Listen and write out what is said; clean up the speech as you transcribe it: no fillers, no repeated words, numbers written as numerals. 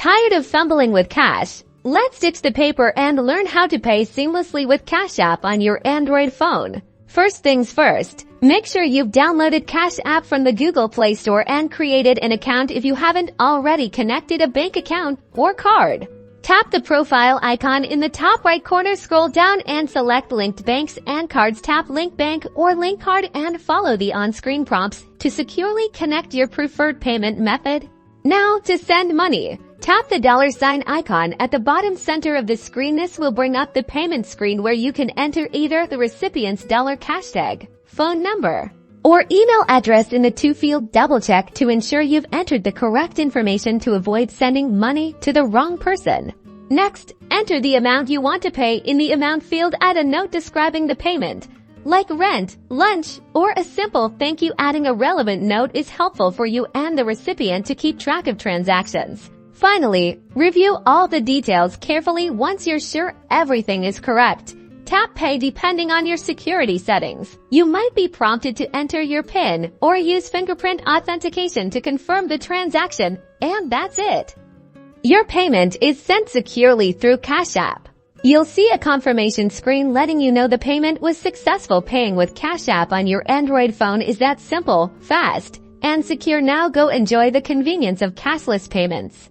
Tired of fumbling with cash? Let's ditch the paper and learn how to pay seamlessly with Cash App on your Android phone. First things first, make sure you've downloaded Cash App from the Google Play Store and created an account if you haven't already connected a bank account or card. Tap the profile icon in the top right corner, scroll down and select Linked Banks and Cards. Tap Link Bank or Link Card and follow the on-screen prompts to securely connect your preferred payment method. Now to send money. Tap the $ icon at the bottom center of the screen. This will bring up the payment screen where you can enter either the recipient's cash tag, phone number, or email address in the to-field. Double-check to ensure you've entered the correct information to avoid sending money to the wrong person. Next, enter the amount you want to pay in the amount field. Add a note describing the payment, like rent, lunch, or a simple thank you. Adding a relevant note is helpful for you and the recipient to keep track of transactions. Finally, review all the details carefully. Once you're sure everything is correct, tap Pay. Depending on your security settings, you might be prompted to enter your PIN or use fingerprint authentication to confirm the transaction, and that's it. Your payment is sent securely through Cash App. You'll see a confirmation screen letting you know the payment was successful. Paying with Cash App on your Android phone is that simple, fast, and secure. Now go enjoy the convenience of cashless payments.